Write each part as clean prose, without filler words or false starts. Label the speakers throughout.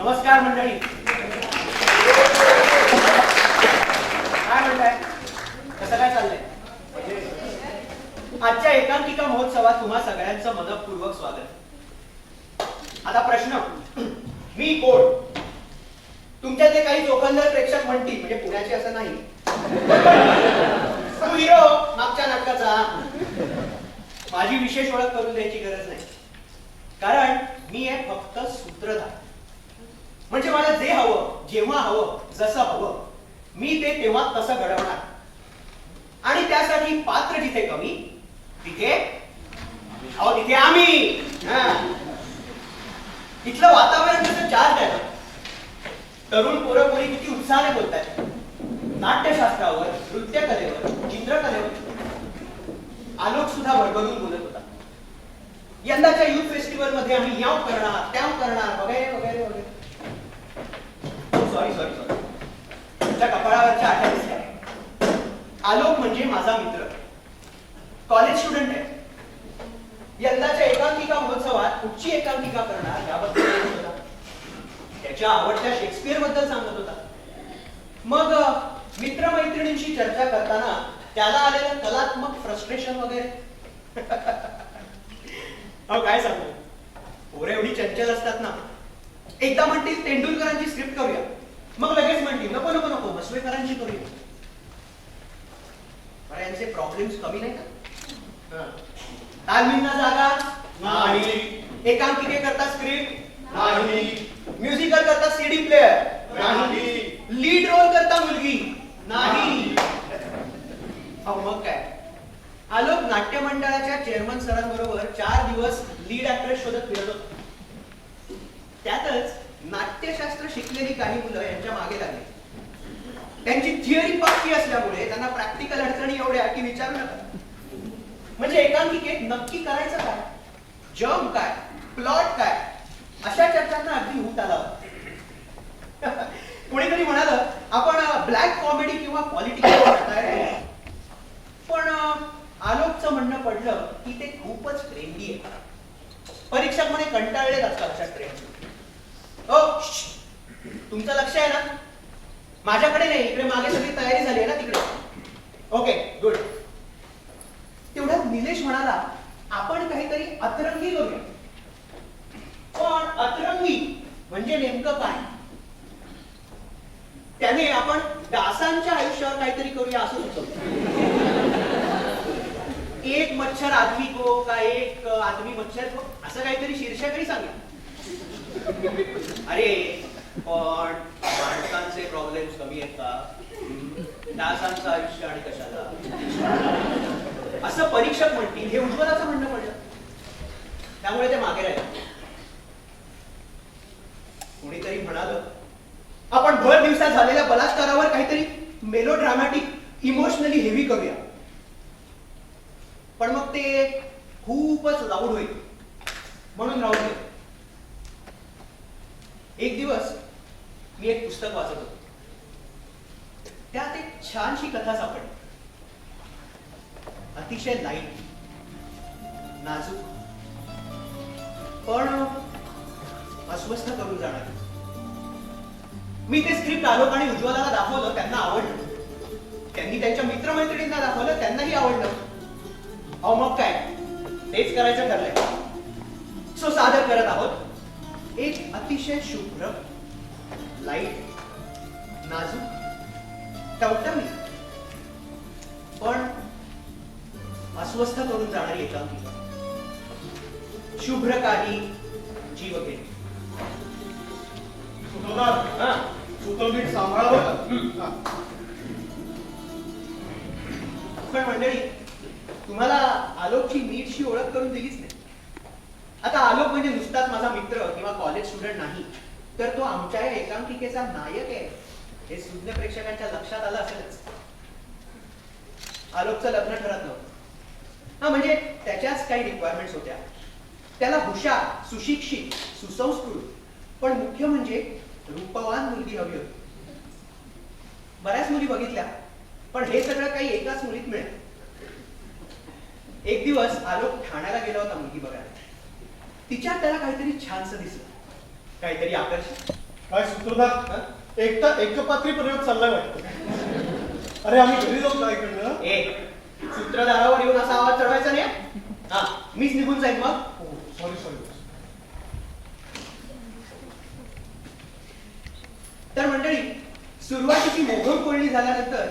Speaker 1: नमस्कार मंडळी. काय म्हणताय? कसं काय चाललंय? आजच्या एकांकिका महोत्सवात तुम्हा सगळ्यांचं मनपूर्वक स्वागत. आता प्रश्न, मी कोण? तुमच्यातले काही चोखंदर प्रेक्षक म्हणतील, म्हणजे पुण्याचे असं नाही, तू हिरो मागच्या नाटकाचा. माझी विशेष ओळख करून द्यायची गरज नाही, कारण मी आहे फक्त सूत्रधार. म्हणजे मला जे हवं, जेव्हा हवं, जसं हवं, मी ते तेव्हा तसं घडवणार. आणि त्यासाठी पात्र जिथे कमी तिथे तिथे आम्ही. इथलं वातावरण कसं चार्ज आहे. तरुण पोरपोरी किती उत्साहाने बोलतात नाट्यशास्त्रावर, नृत्यकलेवर, चित्रकलेवर. आलोक सुद्धा भरभरून बोलत होता. यंदाच्या युथ फेस्टिवल मध्ये आम्ही याव करणार, त्याव करणार, वगैरे वगैरे वगैरे. सॉरी सॉरी सॉरी, तुमच्या कपाळावरच्या आठ्या दिसल्या. आलोक म्हणजे माझा मित्र, कॉलेज स्टुडंट आहे. यंदाच्या एकांकिका महोत्सवात कुठची एकांकिका करणार याबद्दल बोलत होता. त्याच्या आवडत्या शेक्सपियर बद्दल सांगत होता. मग मित्रमैत्रिणींशी चर्चा करताना त्याला आलेलं कलात्मक फ्रस्ट्रेशन वगैरे. अहो काय सांगू, पोरं एवढी चंचल असतात ना. एकदा म्हणतील तेंडुलकरांची स्क्रिप्ट करूया, मग लगेच म्हणतील नको नको नको मसवेकरांची करूया. बरं, यांचे प्रॉब्लेम्स कमी नाही का? तालमींना जागा नाही, एकांकिके करता स्क्रिप्ट नाही, म्युझिकल करता सीडी प्लेअर नाही, लीड रोल करता मुलगी नाही. अहो मग काय, आलोक नाट्य मंडळाच्या चेअरमन सरांबरोबर 4 दिवस लीड ऍक्ट्रेस शोधत फिरत होतो. त्यातच नाट्यशास्त्र शिकलेली काही मुलं यांच्या मागे लागली. त्यांची थिअरी पक्की असल्यामुळे त्यांना प्रॅक्टिकल अडचणी एवढ्या की विचारू नका. म्हणजे एकांकिकेत नक्की करायचं काय, जम काय, प्लॉट काय, अशा चर्चांना अगदी ऊत आला होता. कोणीतरी म्हणालं आपण ब्लॅक कॉमेडी किंवा पॉलिटिकल करताय. पण आलोकचं म्हणणं पडलं की ते खूपच ट्रेंडी आहे. परीक्षक म्हणे कंटाळलेच असतात अशा ट्रेंड. हो, तुमचं लक्ष आहे ना? माझ्याकडे नाही, इकडे मागे सगळी तयारी झाली आहे ना तिकडे. Okay good. तेवढ्यात निलेश म्हणाला आपण काहीतरी अतरंगी करूया. पण अतरंगी म्हणजे नेमकं काय? त्याने आपण दासांच्या आयुष्यावर काहीतरी करूया असं सुचवलं. एक मच्छर आदमी को का एक आदमी मच्छर को, असं काहीतरी शीर्षकही सांगा. अरे पण माणसांचे प्रॉब्लेम्स कमी आहेत का? डासांचं आयुष्य आणि कशाला, असं परीक्षक म्हणतील. हे उज्ज्वलाचं म्हणणं पडलं, त्यामुळे ते मागे राहिले. कोणीतरी म्हणालं आपण भर दिवसात झालेल्या बलात्कारावर काहीतरी मेलो ड्रामॅटिक, इमोशनली हेवी करूया. पण मग ते खूपच लाऊड होईल म्हणून राहू दे. एक दिवस मी एक पुस्तक वाचत होतो. त्यात एक छानशी कथा सापडली. अतिशय लाईट, नाजूक, पण अस्वस्थ करून जाणार. मी ते स्क्रिप्ट आलोक आणि उज्ज्वलाला दाखवलं, त्यांना आवडलं. त्यांनी त्यांच्या मित्रमैत्रिणींना दाखवलं, त्यांनाही आवडलं. अहो मग काय, तेच करायचं ठरलंय. सो सादर करत आहोत एक अतिशय शुभ्र, लाईट, नाजूक, टवटवीत, पण अस्वस्थ करून जाणारी एकांकिका. शुभ्रकारी जीवघेणी. पण मंडळी, तुम्हाला आलोकची नीटशी ओळख करून दिलीच नाही. आता आलोक म्हणजे नुसताच माझा मित्र किंवा कॉलेज स्टुडंट नाही, तर तो आमच्या या एकांकिकेचा नायक आहे. हे सुज्ञ प्रेक्षकांच्या लक्षात आलं असेलच. आलोकचं लग्न ठरत नव्हतं. हा, म्हणजे त्याच्याच काही रिक्वायरमेंट्स होत्या. त्याला हुशार, सुशिक्षित, सुसंस्कृत, पण मुख्य म्हणजे रूपवान मुलगी हवी होती. बऱ्याच मुली बघितल्या, पण हे सगळं काही एकाच मुलीत मिळेल. एक दिवस आलोक ठाण्याला गेला होता मुलगी बघायला. तिच्यात त्याला काहीतरी छानसं दिसलं, काहीतरी आकर्षक.
Speaker 2: काय सूत्रधार एकपात्री प्रयोग चाललाय वाटतं. अरे आम्ही घरी जाऊ काय इकडनं.
Speaker 1: सूत्रधारावर येऊन असा आवाज चढवायचा नाही. हा, मीच निघून जाईल मग.
Speaker 2: Sorry sorry.
Speaker 1: तर मंडळी, सुरुवातीची मोघम कोळणी झाल्यानंतर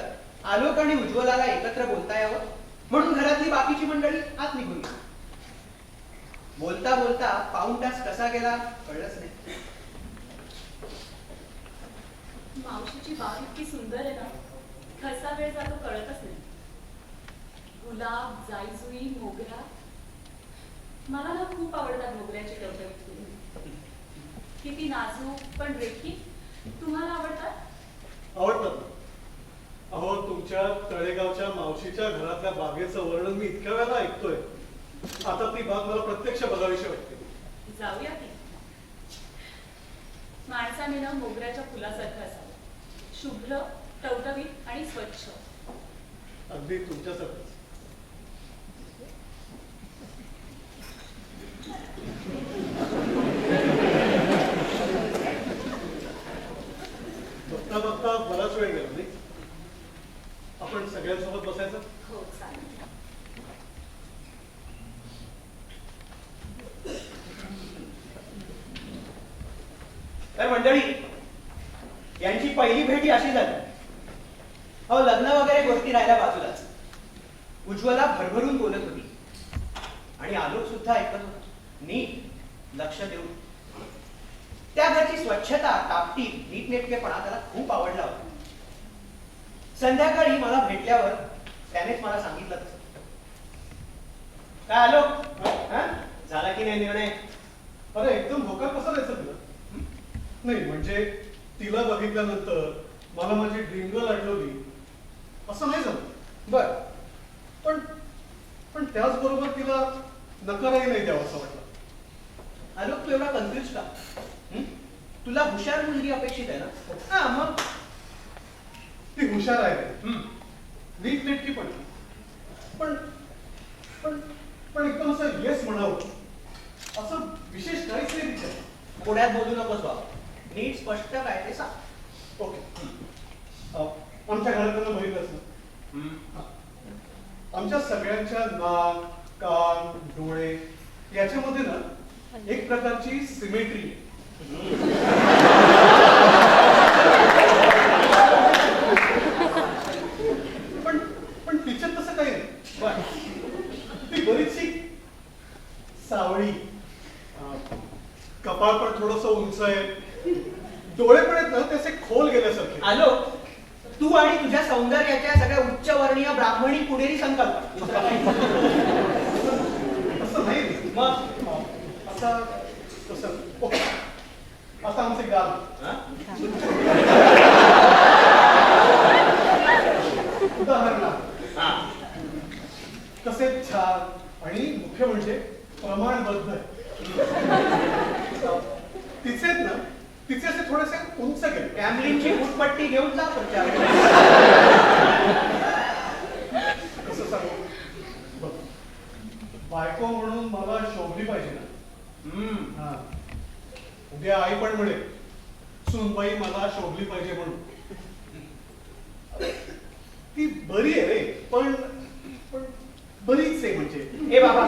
Speaker 1: आलोक आणि उज्ज्वलाला एकत्र बोलता यावं म्हणून घरातली बाकीची मंडळी आत निघून गेली. बोलता बोलता पाऊण तास कसा गेला कळलंच नाही.
Speaker 3: मावशीची बाग इतकी सुंदर आहे ना, कसा वेळ जातो कळतच नाही. गुलाब, जाईजुई, मोगरा. मला ना खूप आवडतात मोगऱ्याची टवटवीत फुलं. किती नाजूक पण रेखी. तुम्हाला आवडतात?
Speaker 2: आवडतात. अहो, तुमच्या तळेगावच्या मावशीच्या घरातल्या बागेचं वर्णन मी इतक्या वेळेला ऐकतोय. आता ती बाग मला प्रत्यक्ष बघावीशी वाटते.
Speaker 3: जाऊया की. माणसाने ना मोगऱ्याच्या फुलासारखं असावं. शुभ्र, टवटवीत आणि स्वच्छ.
Speaker 2: अगदी तुमच्यासारखंच. बघता बघता बराच वेळ गेला नाही. आपण सगळ्यांसोबत बसायचं.
Speaker 3: हो, चालेल.
Speaker 1: तर मंडळी, यांची पहिली भेटी अशी झाली. अहो, लग्न वगैरे गोष्टी राहिल्या बाजूलाच. उज्ज्वला भरभरून बोलत होती आणि आलोक सुद्धा ऐकत होता, नीट लक्ष देऊन. त्या घरची स्वच्छता, टापटीप, नीटनेटकेपणा त्याला खूप आवडला होता. संध्याकाळी मला भेटल्यावर त्यानेच मला सांगितलं, काय आलोक, झाला की नाही निर्णय?
Speaker 2: अरे एकदम होकार कसा द्यायचा तुला? नाही म्हणजे तिला बघितल्यानंतर मला माझी ड्रीम गर्ल आठवली असं नाही झालं.
Speaker 1: बर,
Speaker 2: पण पण त्याचबरोबर तिला नकारही नाही द्यावं असं वाटलं.
Speaker 1: आलोक, तू एवढा कन्फ्युज का? तुला हुशार मुलगी अपेक्षित आहे ना? हा, मग
Speaker 2: ती हुशार आहे, नीट नेटकी पण पण पण पण एकदम असं येस म्हणावं असं विशेष काहीच नाही तिच्या.
Speaker 1: पुण्यात बोलू नकोस बाबा, नीट स्पष्ट काय ते सांग.
Speaker 2: ओके. आमच्या घरात त्यांना बघितलंच ना. आमच्या सगळ्यांच्या नाक, कान, डोळे याच्यामध्ये ना एक प्रकारची सिमेट्री. पण पण तिच्यात तसं काही नाही. ती बरीचशी सावळी, कपाळ पण थोडस उंच आहे, डोळे पण आहेत ना ते असे खोल गेल्यासारखे.
Speaker 1: आलोक, तू आणि तुझ्या सौंदर्याच्या सगळ्या उच्चवर्णीय ब्राह्मणी पुणेरी संकल्प.
Speaker 2: असं नाही
Speaker 1: मग
Speaker 2: असं तसं. ओके, आता आमचे गाल. उदाहरणार्थ कसे छान आणि मुख्य म्हणजे प्रमाणबद्ध आहे. तिचे ना तिचे असे थोडेसे उंच गेले.
Speaker 1: कॅमलिनची फुटपट्टी घेऊन जा तुमच्या.
Speaker 2: कसं सांगू बघ, बायको म्हणून मला शोभली पाहिजे ना. हा, उद्या आई पण म्हणे सुनबाई मला शोभली पाहिजे म्हणून. ती बरी आहे रे, पण पण बरीच आहे म्हणजे.
Speaker 1: ए बाबा,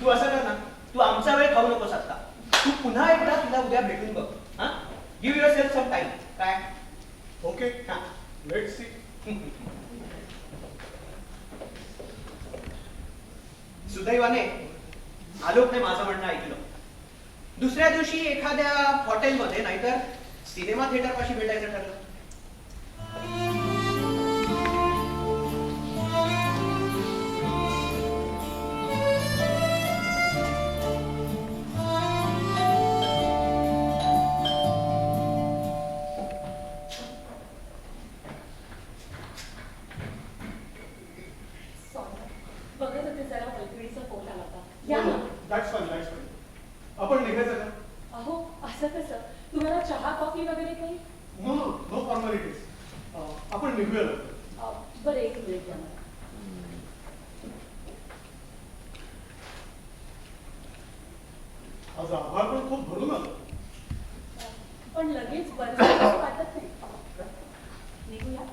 Speaker 1: तू असं कर ना, तू आमचा वेळ खाऊ नकोस आता. तू पुन्हा एकदा तुला उद्या भेटून बघ. हा, give yourself some time. काय?
Speaker 2: ओके,
Speaker 1: हा,
Speaker 2: लेट्स सी.
Speaker 1: सुदैवाने आलोकने माझं म्हणणं ऐकलं. दुसऱ्या दिवशी एखाद्या हॉटेलमध्ये नाहीतर सिनेमा थिएटर पाशी भेटायचं ठरलं.
Speaker 3: बघत होते जरा मैत्रिणीचा फोन आला होता. या ना.
Speaker 2: That's fine, that's fine. आपण निघायचं का?
Speaker 3: अहो, असं कसं? तुम्हाला चहा कॉफी वगैरे काही?
Speaker 2: No no no formalities. आपण निघूया.
Speaker 3: बरं, एक मिनिट द्या मला.
Speaker 2: आज आभार पण खूप भरून आलं.
Speaker 3: पण लगेच बरं झालं वाटत नाही. निघूया.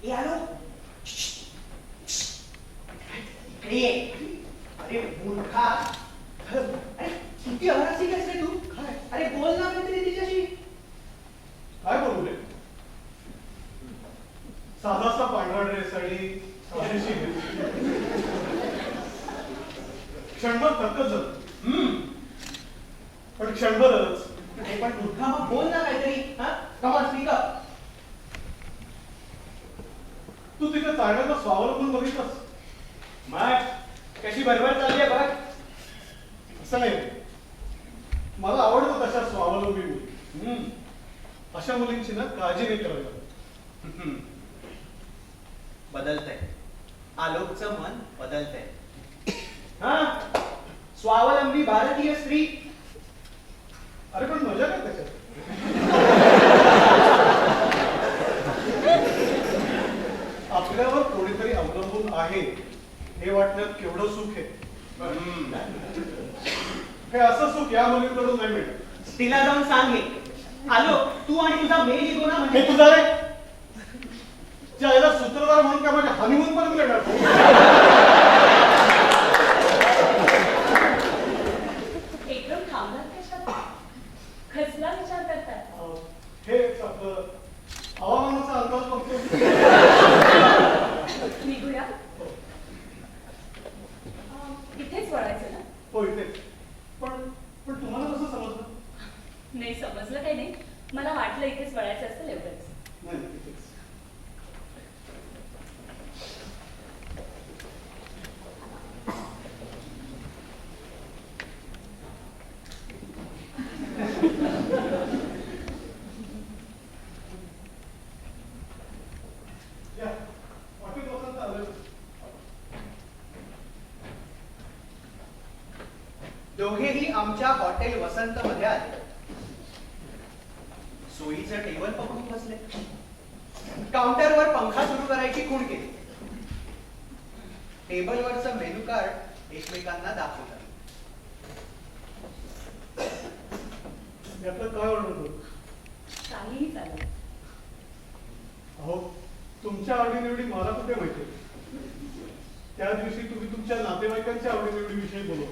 Speaker 1: ए, आलो. इकडे ये. अरे मूर्खा. अरे किती अहरासी आहेस रे तू. अरे बोल ना मैत्री तिच्याशी.
Speaker 2: काय बोलू रे? साधासा पांढरा ड्रेस आणि साधीशी क्षणभर थक्कच झालं. पण क्षणभरच.
Speaker 1: अरे पण मूर्खा मग बोल ना काहीतरी. Come on speak up.
Speaker 2: तू तिथे चालण्याचा स्वावलंबून बघितलंस?
Speaker 1: मग कशी बरोबर चालली आहे बघ.
Speaker 2: असं नाही. मला आवडतं तशा स्वावलंबी मुली. अशा मुलींची ना काळजी नाही करावी लागत.
Speaker 1: बदलतंय. आलोकचं मन बदलतंय. हा स्वावलंबी भारतीय स्त्री.
Speaker 2: अरे पण मजा काय त्याच्यात? आपल्यावर कोणीतरी अवलंबून आहे हे वाटण्यात केवढं सुख आहे. हे असं सुख या मुलींकडून नाही मिळत.
Speaker 1: तिला जाऊन सांग हे. आलो तू आणि तुझा मेल इगो ना
Speaker 2: हे
Speaker 1: म्हणजे
Speaker 2: तुझा रे त्या याला सूत्रधार म्हणून काय माझ्या हनीमून पर्यंत येणार तू?
Speaker 3: एकदम थांबलात कशात? कसला विचार करतात?
Speaker 2: हेच आपलं हवामानाचा अंदाज बघतो.
Speaker 3: निघूया. इथेच वळायचं ना?
Speaker 2: हो इथेच. पण पण तुम्हाला कसं समजलं?
Speaker 3: नाही समजलं काही नाही. मला वाटलं इथेच वळायचं असेल एवढंच.
Speaker 2: नाही इथेच. या, हॉटेल वसंत आलं.
Speaker 1: दोघेही आमच्या हॉटेल वसंत मध्ये आले. सोयीचं टेबल पकडून बसले. काउंटरवर पंखा सुरू करायची खूण केली. टेबलवरचं मेनू कार्ड एकमेकांना दाखवलं.
Speaker 2: यातलं काय ऑर्डर करू?
Speaker 3: काहीही चालेल.
Speaker 2: अहो तुमच्या आवडीनिवडी मला कुठे माहिती? त्या दिवशी तुम्ही तुमच्या नातेवाईकांच्या आवडीनिवडीविषयी बोलत.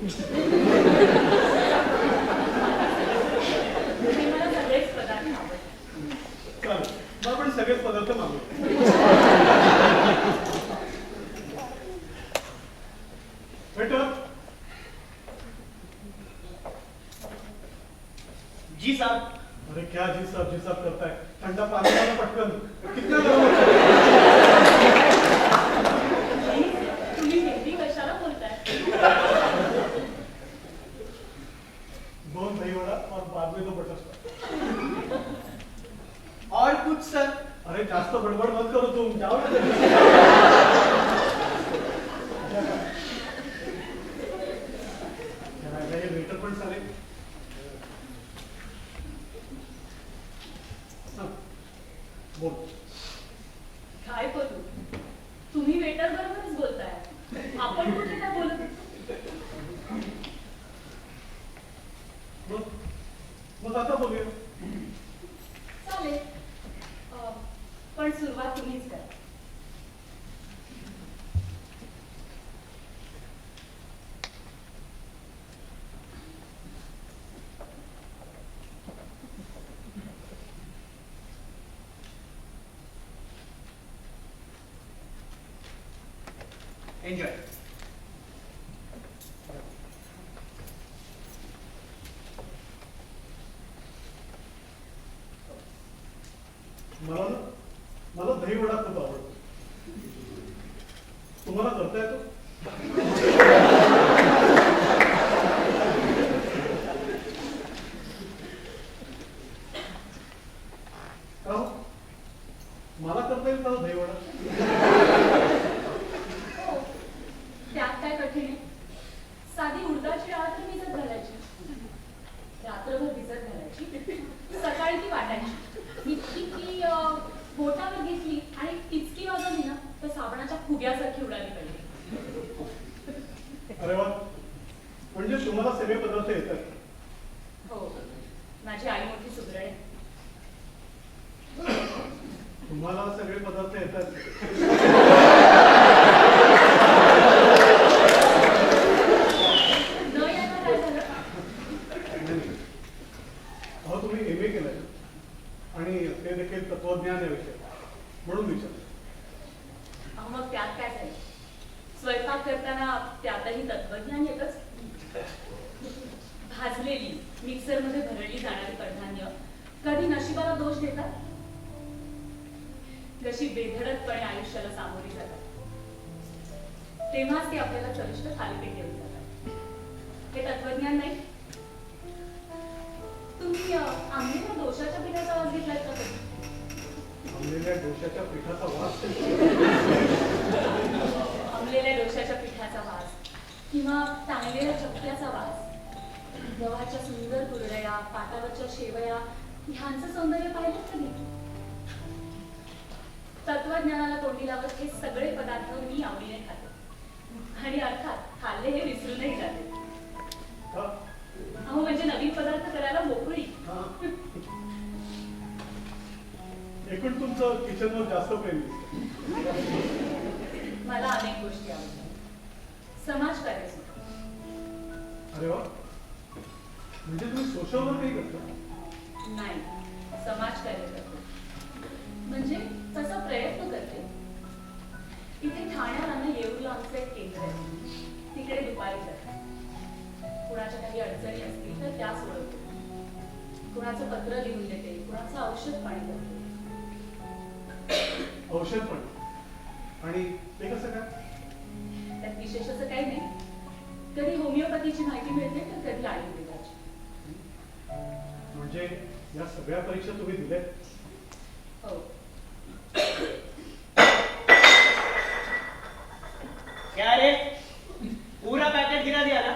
Speaker 3: मला सगळेच पदार्थ आवडतात.
Speaker 2: चालेल मग आपण सगळेच पदार्थ मागू. बेटर
Speaker 1: जी साहब.
Speaker 2: अरे क्या जी साहब करताय? थंडा पाणी वाला पटकन. कितना गरम होतं?
Speaker 3: तुम्ही हिंदी कशाला बोलताय?
Speaker 2: 2 दही वडा और बाद में 2 बटर.
Speaker 1: और कुछ सर.
Speaker 2: अरे जास्त बडबड मत करू तू. जाऊ हे वेटर पण चालेल. बोल.
Speaker 3: काय बोलू? तुम्ही वेटर बरोबरच बोलताय. आपण कुठे काय बोलत?
Speaker 2: मग आता बोलूया.
Speaker 3: चालेल. पण सुरुवात तुम्हीच करा.
Speaker 1: एन्जॉय.
Speaker 2: मला दही वडा खूप आवडतो. तुम्हाला करता येतो? का हो? मला करता येईल का दही वडा?
Speaker 3: हो. त्यात काय कठीण आहे? साधी उडदाची डाळ तर मी जर सकाळी ती वाटायची इतकी की बोटावर घेतली आणि टिचकी वाजवली ना तर साबणाच्या फुग्यासारखी उडाली पाहिजे.
Speaker 2: अरे वा, म्हणजे तुम्हाला सगळे पदार्थ येतात.
Speaker 3: हो, माझी आई मोठी सुगरण आहे.
Speaker 2: तुम्हाला सगळे पदार्थ येतात.
Speaker 3: न यायला काय झालं?
Speaker 2: अहो, तुम्ही MA केलंय आणि ते देखील तत्वज्ञान या विषय म्हणून विचार.
Speaker 3: अहो, मग त्यात काय झालं? स्वयंपाक करताना त्यातही तत्वज्ञान येतच. भाजलेली मिक्सरमध्ये भरडली जाणारी कडधान्य कधी नशिबाला दोष देतात, जशी बेधडकपणे आयुष्याला सामोरी जातात, तेव्हाच ते आपल्याला चविष्ट थालीपीठ देऊन जातात. हे तत्वज्ञान नाही. तुम्ही आंबलेल्या दोशाच्या पिठाचा वास घेतलात का कधी?
Speaker 2: आंबलेल्या डोशाच्या पिठाचा वास.
Speaker 3: आंबलेल्या डोशाच्या पिठाचा वास किंवा टांगलेल्या चक्क्याचा वास, गव्हाच्या सुंदर कुरडया, पाटावरच्या शेवया ह्यांचं सौंदर्य पाहिलं कधी? तत्वज्ञानाला तोंडी लावत हे सगळे पदार्थ मी आवडीने खाते आणि अर्थात खाल्ले हे विसरूनही जाते.
Speaker 2: हा?
Speaker 3: अहो, म्हणजे नवीन पदार्थ करायला मोकळी.
Speaker 2: हा. एकूण तुमचं किचनवर जास्त प्रेम दिसतं.
Speaker 3: मला अनेक गोष्टी आवडतात. समाजकार्य सुद्धा.
Speaker 2: अरे वा, म्हणजे तुम्ही सोशल वर्क काही करता?
Speaker 3: नाही, समाजकार्य करते. म्हणजे तसा प्रयत्न करते. इथे ठाण्याला येऊरला आमचं एक केंद्र आहे. तिकडे दुपारी जाते. कुणाच्या काही अडचणी असतील तर त्या सोडवते. कुणाचं पत्र लिहून देते, कुणाचं औषध पाणी करते.
Speaker 2: औषध पण. आणि ते कसं काय?
Speaker 3: त्यात विशेष असं काही नाही. कधी होमिओपॅथीची माहिती मिळते तर कधी आयुर्वेदाची.
Speaker 2: म्हणजे या सगळ्या परीक्षा तुम्ही दिल्यात?
Speaker 3: हो.
Speaker 1: क्या रे, पूरा पैकेट गिरा दिया ना.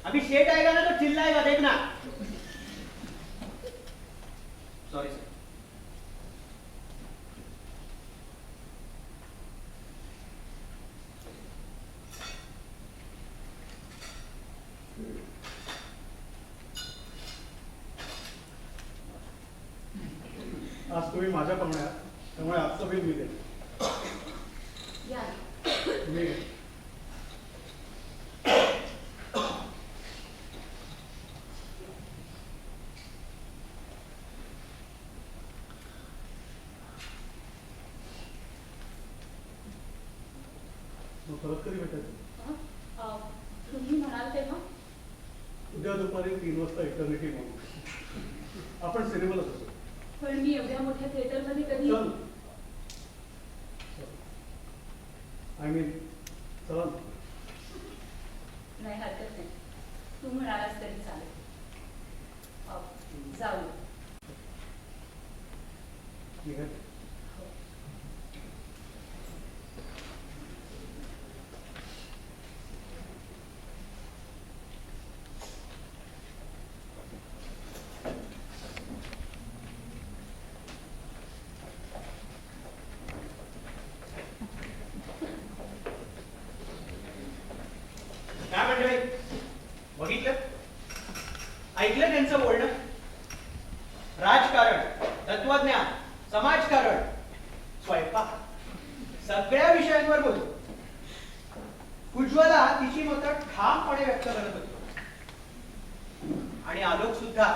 Speaker 1: अभी शेट आएगा ना तो चिल्लाएगा, देखना. Sorry sir.
Speaker 2: आज तुम्ही माझ्या पाहुण्यात, त्यामुळे आजचं बिल मी देईन.
Speaker 3: या.
Speaker 2: तुम्ही मग परत कधी भेटायचं?
Speaker 3: तुम्ही म्हणाल तेव्हा?
Speaker 2: उद्या दुपारी 3 वाजता इटर्निटी म्हणून आपण सिनेमाला जातो.
Speaker 3: पण मी एवढ्या मोठ्या थिएटरमध्ये कधी
Speaker 2: चल. आय मीन चला ना.
Speaker 3: नाही, हरकत नाही. तू म्हणालास तरी चालेल. जाऊ.
Speaker 2: निघाल.
Speaker 1: काय मंडळी, बघितलं, ऐकलं त्यांचं बोलणं? राजकारण, तत्वज्ञान, समाजकारण, स्वयंपाक, सगळ्या विषयांवर बोलतो. उज्ज्वला तिची मतं ठामपणे व्यक्त करत होती आणि आलोक सुद्धा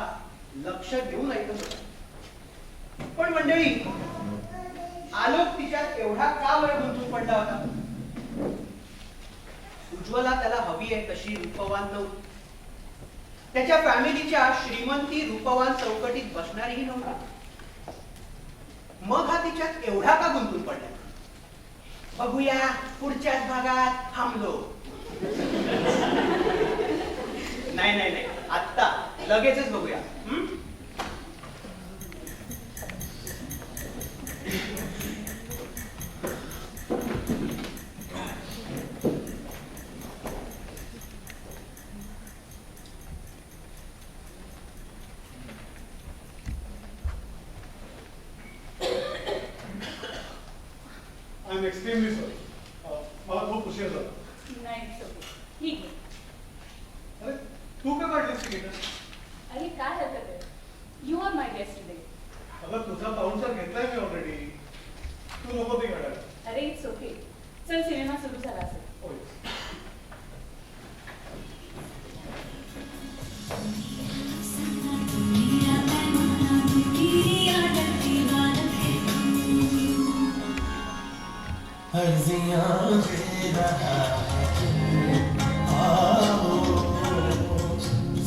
Speaker 1: लक्ष देऊन ऐकत होता. पण मंडळी, आलोक तिच्यात एवढा का वेळ गुंतून पडला होता? उज्ज्वला त्याला हवी आहे तशी रूपवान नव्हती. त्याच्या फॅमिलीच्या श्रीमंती रूपवान चौकटीत बसणारीही नव्हती. मग हा तिच्यात एवढा का गुंतून पडला? बघूया पुढच्याच भागात थांबलो. नाही नाही नाही, आत्ता लगेचच बघूया.
Speaker 2: Am extremely sorry. मला खूप उशीर झाला.
Speaker 3: नाही it's okay. ठीक आहे.
Speaker 2: अरे तू का काढलीस तिकीट?
Speaker 3: अरे काय हरकत आहे, you are my guest today.
Speaker 2: अगं तुझा पाहुणचार घेतलाय मी ऑलरेडी. तू नको ती काढायला.
Speaker 3: अरे इट्स ओके. चल सिनेमा सुरू झाला असेल.
Speaker 2: होय.
Speaker 4: अर्जियां दे रहा है आओ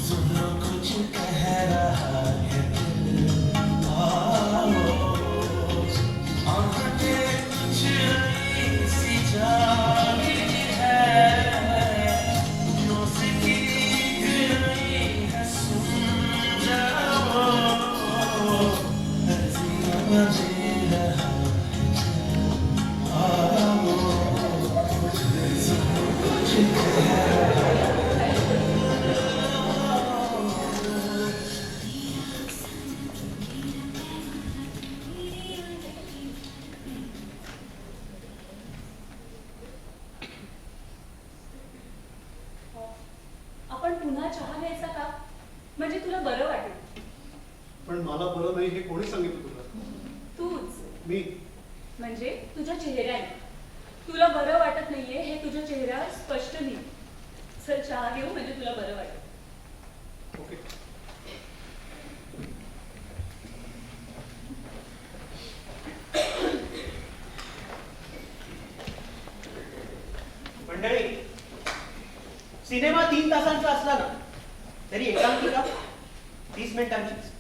Speaker 4: सुनो कुछ कह रहा है आओ आंखों के कुछ ऐसी जागी है मौसीकी गई है सुन जाओ अर्जियां दे रहा
Speaker 3: आपण पुन्हा चहा घ्यायचा का? म्हणजे तुला बरं वाटेल.
Speaker 2: पण मला बरं नाही हे कोणी सांगितलं तुला?
Speaker 3: तूच.
Speaker 2: मी.
Speaker 3: म्हणजे तुझ्या चेहऱ्याने. तुला बरं वाटत नाहीये हे तुझ्या चेहऱ्यावर स्पष्ट नाही. चल चहा घेऊ म्हणजे तुला बरं वाटेल.
Speaker 2: ओके.
Speaker 1: मंडळी, सिनेमा 3 तासांचा असला ना तरी एकांकिका 30 मिनिटांचीच.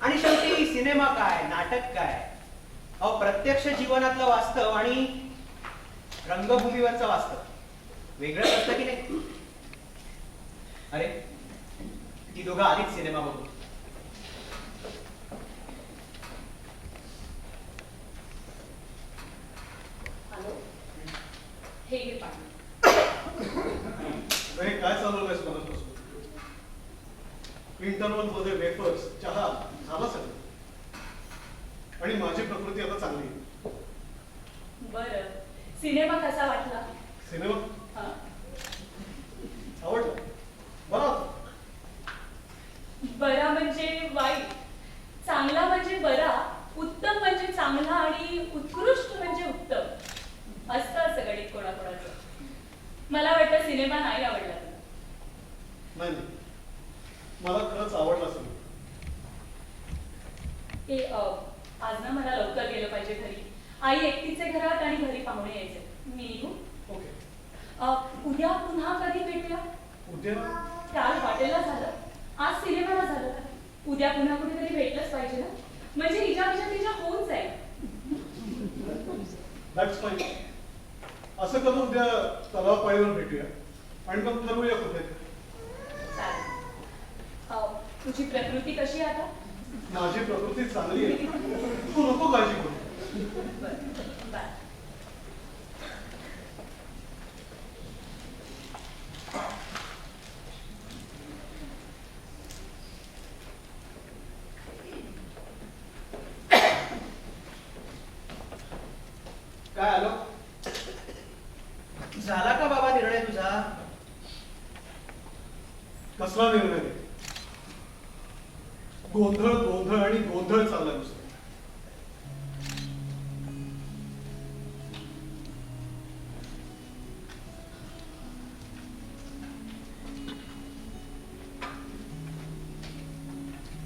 Speaker 1: आणि शेवटी सिनेमा काय, नाटक काय, अहो प्रत्यक्ष जीवनातलं वास्तव आणि रंगभूमीवरचं वास्तव वेगळंच असतं की नाही? अरे ती दोघं आलीच सिनेमा बघून.
Speaker 3: हॅलो, हे घे पाणी.
Speaker 2: हे काय चालवलंयस मला पासून? इंटरव्हल मध्ये वेफर्स, चहा झाला सगळं. आणि माझी प्रकृती आता चांगली आहे.
Speaker 3: बरं, सिनेमा कसा वाटला?
Speaker 2: सिनेमा
Speaker 3: हा?
Speaker 2: आवडला? बरा होता.
Speaker 3: बरा म्हणजे वाईट, चांगला म्हणजे बरा, उत्तम म्हणजे चांगला आणि उत्कृष्ट म्हणजे उत्तम असतं असं गणित कोणाकोणाचं. मला वाटतं सिनेमा नाही आवडला तुला.
Speaker 2: नाही नाही, मला खरंच आवडला सिनेमा.
Speaker 3: आज ना मला लवकर गेलं पाहिजे घरी. आई एकटीचे घरात आणि घरी पाहुणे यायचे. मी निघू.
Speaker 2: ओके.
Speaker 3: उद्या पुन्हा कधी भेटूया?
Speaker 2: उद्या
Speaker 3: काल हॉटेलला झालं, आज सिनेमाला झालं. उद्या पुन्हा कुठेतरी भेटलंच पाहिजे ना, म्हणजे हिच्या तिच्या होऊन जाईल.
Speaker 2: That's fine. असं करू, उद्या तलाव पाळीवर भेटूया आणि मग ठरवूया कुठे.
Speaker 3: चालेल. तुझी प्रकृती कशी आहे आता?
Speaker 2: माझी प्रकृती चांगली आहे. तू नको काळजी करू.
Speaker 3: बरं, बाय.
Speaker 1: काय आलो? झाला का बाबा निर्णय तुझा?
Speaker 2: कसला निर्णय घे? गोंधळ गोंधळ आणि गोंधळ चालला नुसतं.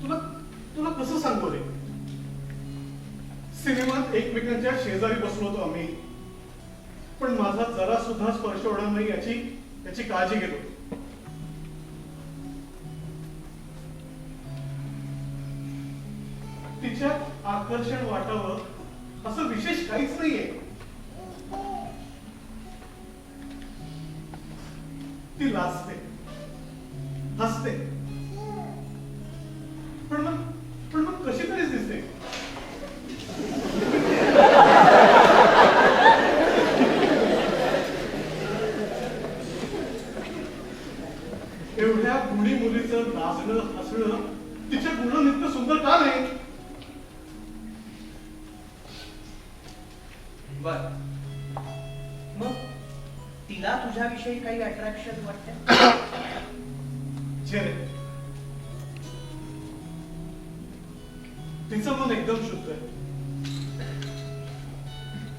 Speaker 2: तुला तुला कसं सांगतो रे? सिनेमात एकमेकांच्या शेजारी बसलो होतो आम्ही, पण माझा जरा सुद्धा स्पर्श होणार नाही याची काळजी घेत होतो. तिच्यात आकर्षण वाटावं असं विशेष काहीच नाहीये. ती लाजते, हसते, पण मग कशी तरीच दिसते. एवढ्या गुणी मुलीचं नाचणं हसणं तिच्या गुण नित्य सुंदर का नाही?
Speaker 1: बर, तुझ्याविषयी काही अट्रॅक्शन वाटते?
Speaker 2: रे तिचं मन एकदम शुद्ध आहे,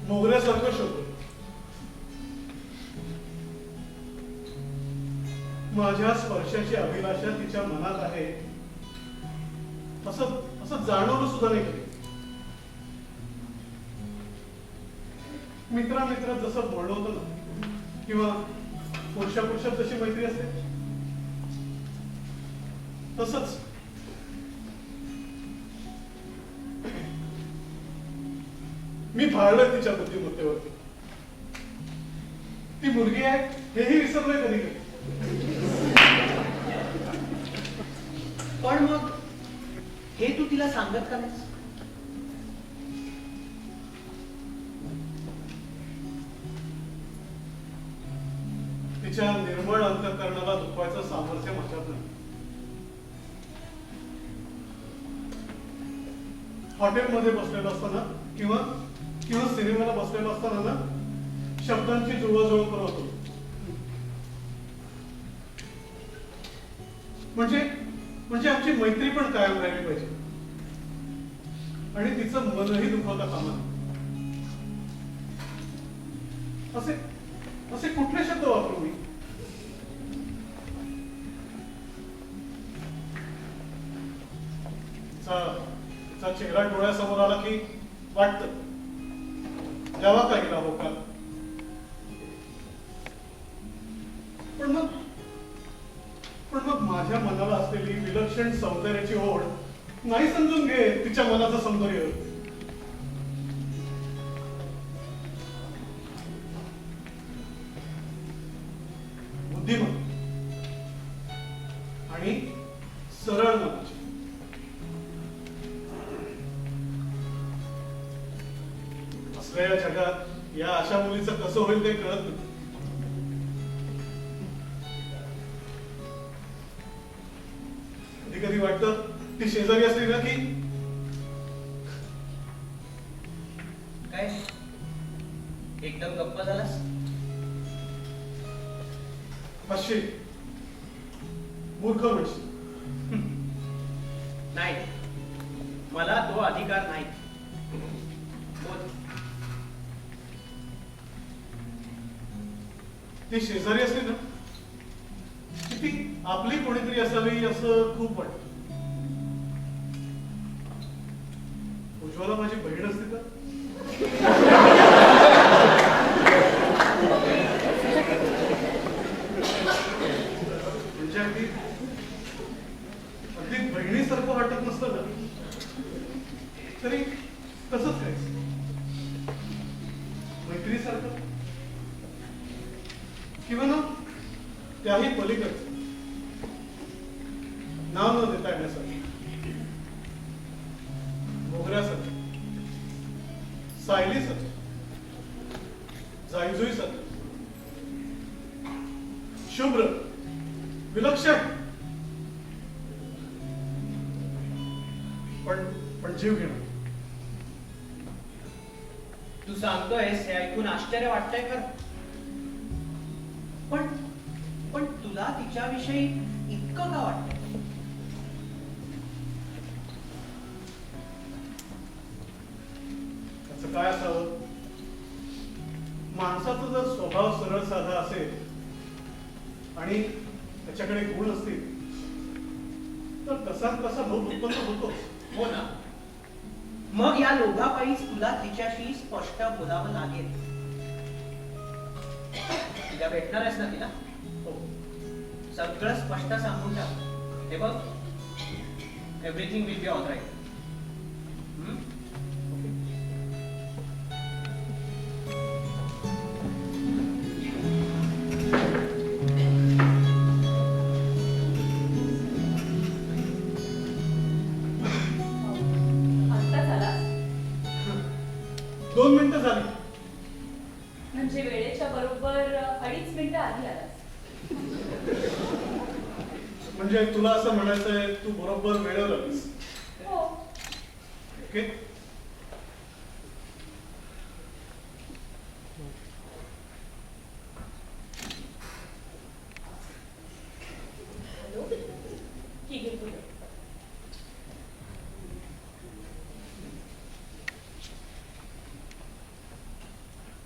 Speaker 2: मोगऱ्यासारखं शुद्ध. माझ्या स्पर्शाची अभिलाषा तिच्या मनात आहे असं असं जाणवलं सुद्धा नाही कधी. मित्रा मित्रात जसं बोलणं होतं ना, किंवा पुरुषा पुरुषात जशी मैत्री असते तसंच मी भाळलं तिच्या बुद्धिमत्तेवरती. ती मुलगी आहे हेही विसरलोय कधी कधी.
Speaker 1: पण मग हे तू तिला सांगत का नाहीस?
Speaker 2: तिच्या निर्मळ अंतःकरणाला दुखवायचं सामर्थ्य माझ्यात नाही. हॉटेलमध्ये बसलेलो असताना किंवा किंवा सिनेमाला बसलेलो असताना ना शब्दांची जुळवाजुळव करत होतो. म्हणजे आमची मैत्री पण कायम राहिली पाहिजे आणि तिचं मनही दुखवता कामा नये. असे कुठले शब्द वापरू मी? तिचा चेहरा डोळ्यासमोर आला की वाटतं द्यावा का हिला होकार. पण मग माझ्या मनाला असलेली विलक्षण सौंदर्याची ओढ नाही समजून घे तिच्या मनाचं सौंदर्य. बुद्धिमत्ता आणि सरळ मनाची. असल्या जगात या अशा मुलीचं कसं होईल ते कळत नाही. कधी कधी वाटतं ती शेजारी असली ना की
Speaker 1: काय एकदम गप्प झालास?
Speaker 2: अशी मूर्ख म्हणशील.
Speaker 1: नाही, मला तो अधिकार नाही. बोल.
Speaker 2: ती शेजारी असली ना की ती आपली कोणीतरी असावी असं खूप वाटतं. उज्ज्वला माझी बहीण असते तर म्हणजे अगदी अगदी बहिणीसारखं वाटत नसतं ना तरी तसंच काय मैत्रीसारखं किंवा ना त्याही पलीकडचं नाव न देता येण्यासाठी मोगऱ्यासाठी, सायलीसाठी, जाईजुईसाठी, शुभ्र, विलक्षण पण जीव घेणं.
Speaker 1: तू सांगतोयस हे ऐकून आश्चर्य वाटतंय खरं, पण तुला तिच्याविषयी इतकं का वाटतंय?
Speaker 2: त्याचं काय असावं? माणसाचा जर स्वभाव सरळ साधा असेल आणि त्याच्याकडे गुण असतील तर कसा लोभ उत्पन्न होतो.
Speaker 1: हो ना, मग या लोभापायीच तुला तिच्याशी स्पष्ट बोलावं लागेल. तिला भेटणार आहेस ना तिला?
Speaker 2: हो.
Speaker 1: सगळं स्पष्ट सांगून टाक. हे बघ, everything will be all right.
Speaker 3: आत्ताच आलास?
Speaker 2: 2 मिनिटं झाली.
Speaker 3: म्हणजे वेळेच्या बरोबर 2.5 मिनिटं आधी आलास.
Speaker 2: म्हणजे तुला असं म्हणायचंय तू बरोबर वेळेवर आलीस.
Speaker 3: हो.
Speaker 2: ओके.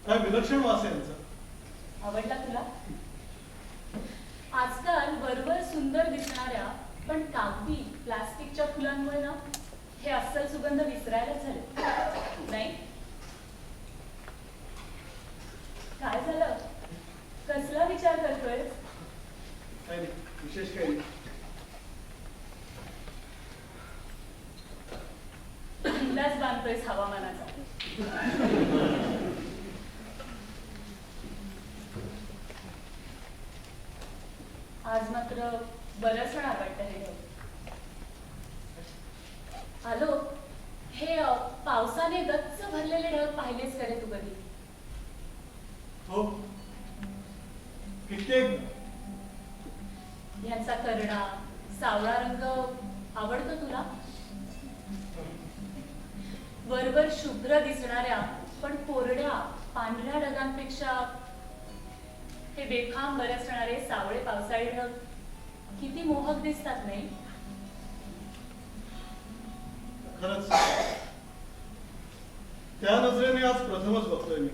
Speaker 2: काय विलक्षण वास आहे यांचा.
Speaker 3: आवडला तुला? आजकाल वरवर सुंदर दिसणाऱ्या पण कागदी प्लास्टिकच्या फुलांमुळे ना हे अस्सल सुगंध विसरायला झाले नाही. काय झालं? कसला विचार करतोय?
Speaker 2: काय नाही, विशेष काही नाही.
Speaker 3: अंदाज बांधतोयस हवामानाचा. आज मात्र बरंच सण वाटतं हे ढग. आलो हे पावसाने गच्च भरलेले ढग पाहिलेच का रे तू कधी?
Speaker 2: हो, कित्येक.
Speaker 3: ह्यांचा करडा सावळा रंग आवडतो तुला? वरवर शुभ्र दिसणाऱ्या पण कोरड्या पांढऱ्या ढगांपेक्षा हे बेखांब बरसणारे सावळे पावसाळी ढग किती मोहक दिसतात नाही?
Speaker 2: खरंच त्या नजरेने आज प्रथमच बघतोय मी.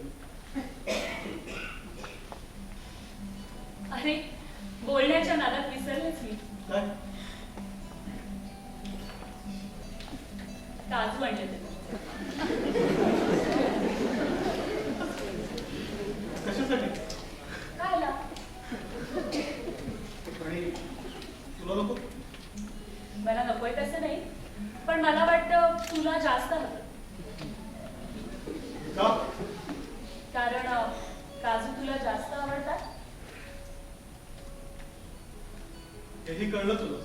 Speaker 3: अरे बोलण्याच्या नादात विसरलेच मी.
Speaker 2: काय?
Speaker 3: काजू आणले ते.
Speaker 2: कशासाठी?
Speaker 3: खायला.
Speaker 2: आणि तुला नको?
Speaker 3: मला नकोय तसं नाही, पण मला वाटतं तुला जास्त हवं.
Speaker 2: का?
Speaker 3: कारण काजू तुला जास्त आवडतात.
Speaker 2: हेही कळलं तुला?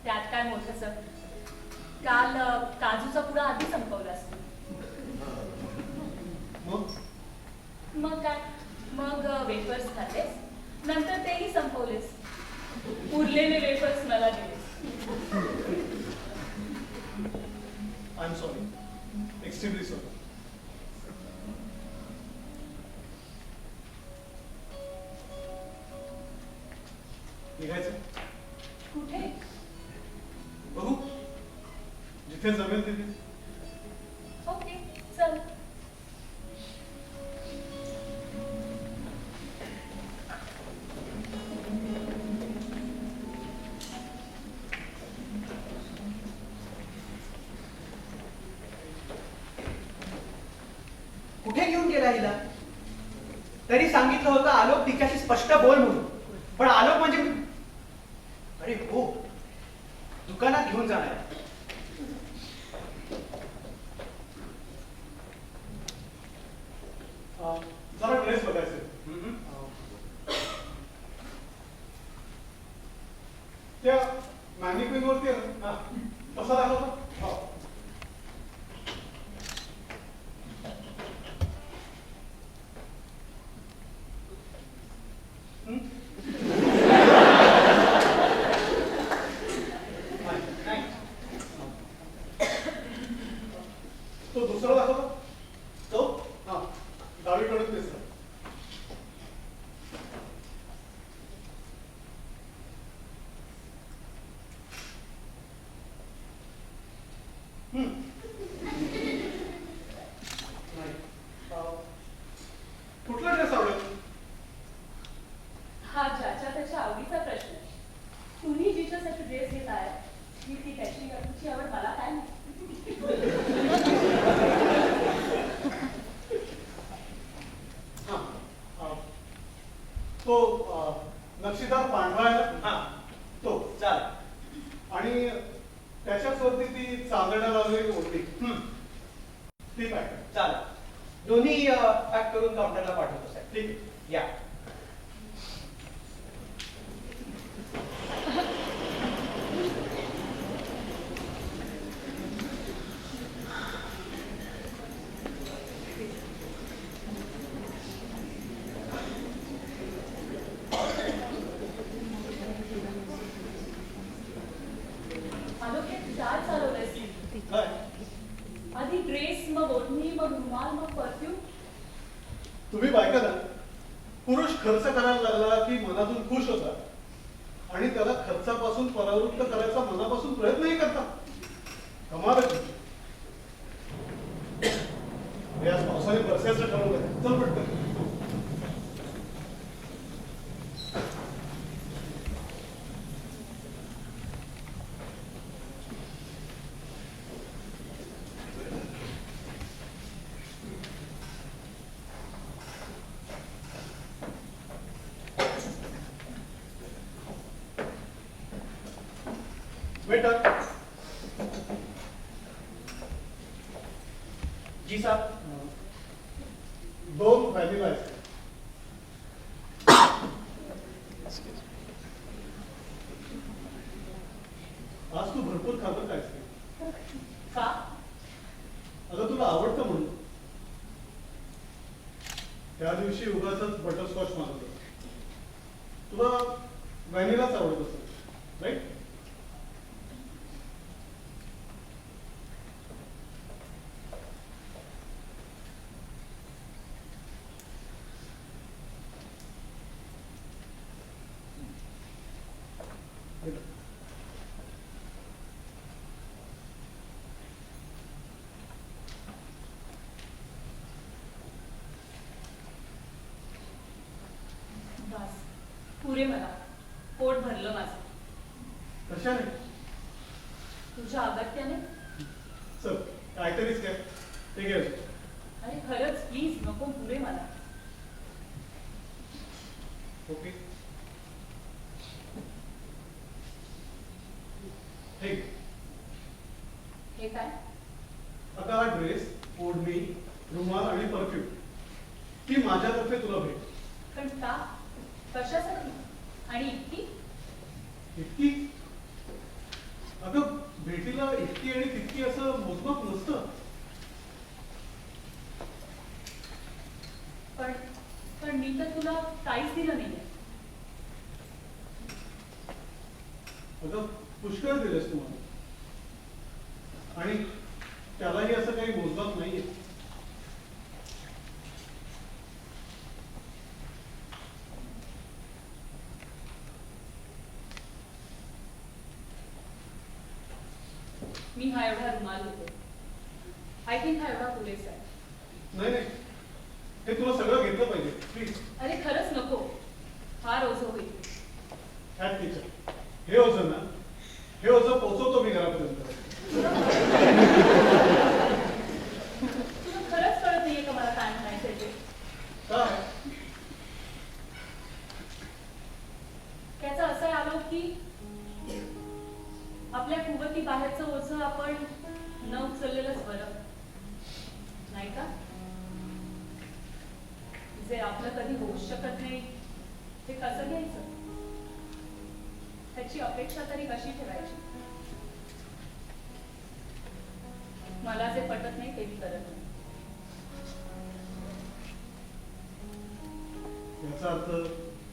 Speaker 3: त्यात काय मोठंच. काल काजूचा पुडा आधी संपवलास तू. मग काय? मग वेफर्स खाल्लेस, नंतर तेही संपवलेस. उरलेले वेफर्स मला the less.
Speaker 2: I am sorry, extremely sorry. निघायचं?
Speaker 3: कुठे?
Speaker 2: बघू, जिथे जमेल तिथे.
Speaker 3: ओके चल.
Speaker 1: कुठे घेऊन गेला हिला? तरी सांगितलं होतं आलोक तिच्याशी स्पष्ट बोल म्हणून. पण आलोक म्हणजे अरे हो, दुकानात घेऊन जाणार.
Speaker 2: जरा ड्रेस बघायचे. त्या मॅनिक्विन वरती आहे ना, कसा दाखवतो? तो दुसरा दाखवतो.
Speaker 1: तो
Speaker 2: हा, डावीकडून दिसतो. कुठला ड्रेस आवडेल?
Speaker 3: हा ज्याच्या त्याच्या आवडीचा प्रश्न. तुम्ही जिच्यासाठी ड्रेस घेताय ती त्याची तुमची आवड मला काय माहिती?
Speaker 2: तो नक्षीदार पांढरा आहे ना?
Speaker 1: हा
Speaker 2: तो
Speaker 1: चाल.
Speaker 2: आणि त्याच्याच वरती ती चांदण्या लावलेली ओढणी. ती पॅक.
Speaker 1: चाल. दोन्ही पॅक करून काउंटरला पाठवतो साहेब.
Speaker 2: ठीक आहे.
Speaker 1: या.
Speaker 3: चार चालवलंयस.
Speaker 2: काय?
Speaker 3: आधी ड्रेस, मग ओढणी, मग रुमाल, मग परफ्यूम.
Speaker 2: तुम्ही बायका ना, पुरुष खर्च करायला लागला की मनातून खुश होता आणि त्याला खर्चापासून परावृत्त करायचा मनापासून प्रयत्नही करता. कमालच. आज पावसाने बरसायचं ठरवलं. वेटर.
Speaker 1: जी साहब.
Speaker 2: 2 व्हॅनिला आईस्क्रीम. आज तू भरपूर खातं काय आईस्क्रीम.
Speaker 3: का?
Speaker 2: अगं तुला आवडतं म्हणून. त्या दिवशी उगाच बटरस्कॉच मागवलं. तुला व्हॅनिलाच आवडत असेल, राईट?
Speaker 3: बस पुरे मला. पोट भरलं माझं.
Speaker 2: कशाने?
Speaker 3: तुझ्या अगत्याने.
Speaker 2: चल काहीतरीच काय ते घे.
Speaker 3: अरे खरंच प्लीज नको पुरे मला.
Speaker 2: ओके. हे घे.
Speaker 3: हे काय?
Speaker 2: आता हा ड्रेस, ओढणी, रुमाल आणि परफ्यूम ही माझ्यातर्फे तुला भेट.
Speaker 3: पण का? कशासाठी? आणि इतकी?
Speaker 2: इतकी? अगं भेटीला इतकी आणि तितकी असं मोजमाप नसतं.
Speaker 3: पण पण मी तर तुला काहीच दिलं नाहीये.
Speaker 2: अगं पुष्कळ दिलंस तू मला. आणि त्यालाही असं काही मोजमाप नाहीये.
Speaker 3: मी हा एवढा रुमाल घेते. आय थिंक हा एवढा पुरेसा आहे.
Speaker 2: नाही नाही, हे तुला सगळं घेतलं पाहिजे प्लीज.
Speaker 3: अरे खरंच नको. फार ओझं होईल.
Speaker 2: ह्यात टीचर हे ओझं ना, हे ओझं पोचवतो मी घरापर्यंत.
Speaker 3: तुला खरंच कळत नाहीये का मला काय म्हणायचंय ते?
Speaker 2: काय?
Speaker 3: त्याचं असं आलो की आपल्या कुवती बाहेरचं ओझं आपण न उचललेलंच बरं, नाही का? जे आपलं कधी होऊच शकत नाही ते कसं घ्यायचं? त्याची अपेक्षा तरी कशी ठेवायची? मला जे पटत नाही ते मी करत नाही.
Speaker 2: याचा अर्थ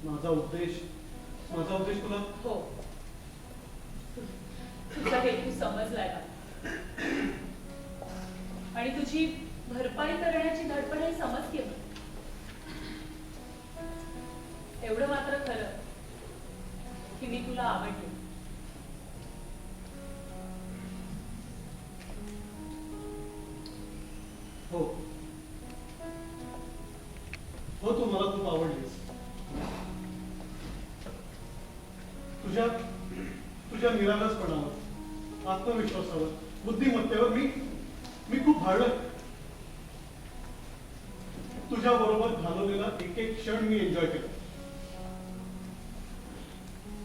Speaker 2: माझा उद्देश तुला
Speaker 3: हो, तुझा हेतू समजलाय का? आणि तुझी भरपाई करण्याची धडपडही समजते. एवढं मात्र खरं की मी तुला आवडते.
Speaker 2: हो हो, तू मला खूप आवडलीस. तुझ्या निरागसपणावर, आत्मविश्वासावर, बुद्धिमत्तेवर मी खूप भाळलोय. तुझ्या बरोबर घालवलेला एक एक क्षण मी एन्जॉय केला.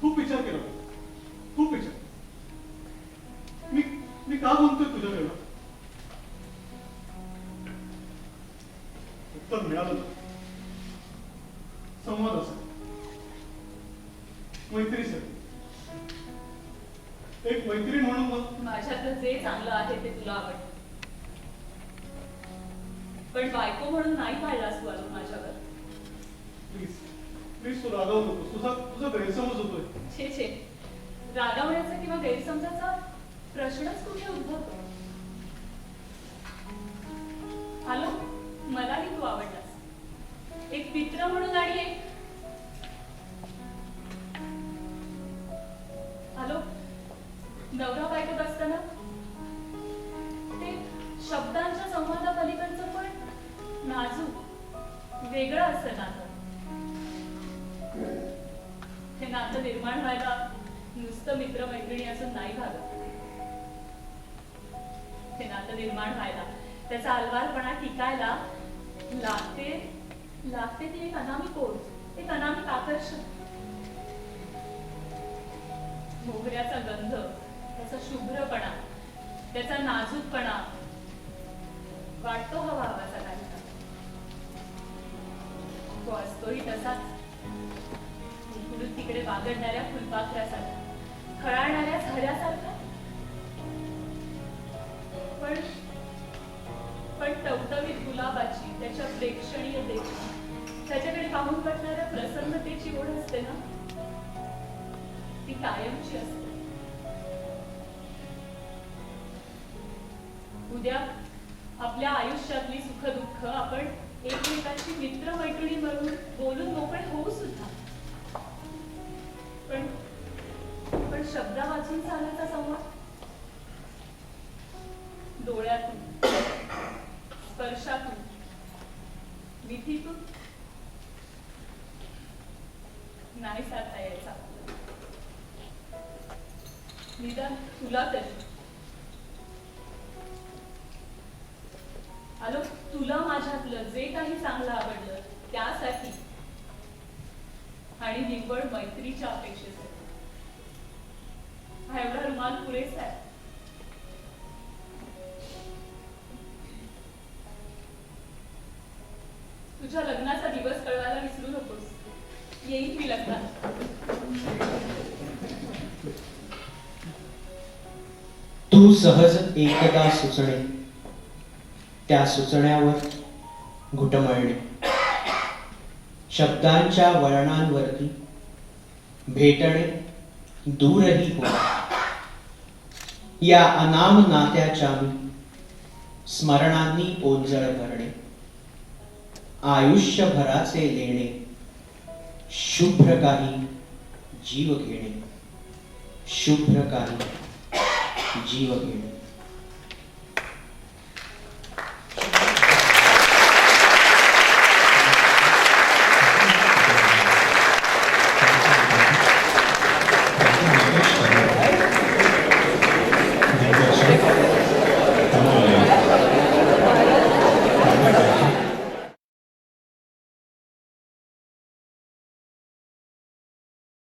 Speaker 2: खूप विचार केला, खूप विचार. मी का बोलतोय तुझ्याकडे? उत्तर मिळालं. संवाद असा, मैत्रीसाठी. एक मैत्रीण म्हणून मग
Speaker 3: माझ्यातलं जे चांगलं आहे ते तुला आवडतं, पण बायको म्हणून नाही पाळलास तू अजून माझ्यावर.
Speaker 2: प्लीज तू रागावू नकोस. तुझा गैरसमज होतोय.
Speaker 3: छे छे, रागावण्याचा किंवा गैरसमजाचा प्रश्नच कुठे उद्भवतो? हॅलो, मलाही तू आवडलास, एक मित्र म्हणून. आणि एक हॅलो, नवरा बायकोत असताना ते शब्दांच्या संवादापलीकडचं पण नाजूक वेगळं असतं नातं. हे नातं निर्माण व्हायला नुसतं मित्रमैत्रिणी असून नाही भागत. हे नातं निर्माण व्हायला, त्याचा अलवारपणा टिकायला लागते ती एक अनामिक ओढ, एक अनामिक आकर्षण. मोगऱ्याचा गंध, त्याचा शुभ्रपणा, त्याचा नाजूकपणा वाटतो हवा हवाचा काहीसा. तो असतोही तसाच इकडून तिकडे वागडणाऱ्या फुलपाखरासारखा, खळाळणाऱ्या झऱ्यासारखा. पण टवटवीत गुलाबाची, त्याच्या प्रेक्षणीयतेची, त्याच्याकडे पाहून वाटणाऱ्या प्रसन्नतेची ओढ असते ना, ती कायमची असते. उद्या आपल्या आयुष्यातली सुख-दुःख आपण एकमेकांची मित्र-मैत्रिणी म्हणून बोलून मोकळे होऊ सुद्धा. पण शब्द वाचून चालायचा संवाद, डोळ्यातून, स्पर्शातून, विधीतून नाही साधता यायचा. निदान तुला तरी. आलो तुला माझ्यातलं जे काही चांगलं आवडलं त्यासाठी आणि निव्वळ मैत्रीच्या अपेक्षेसाठी. हा एवढा रुमाल पुरेसा आहे. तुझ्या लग्नाचा दिवस कळवायला विसरू नकोस. येईन मी लग्नात.
Speaker 1: तू सहज एकदा सुचणे, त्या सुचण्यावर घुटमळणे, शब्दांच्या वळणांवरती भेटणे, दूरही हो. या अनाम नात्याच्या मी स्मरणांनी ओंजळ भरणे, आयुष्यभराचे लेणे, शुभ्र काही जीव घेणे, शुभ्र काही जीव घेणे.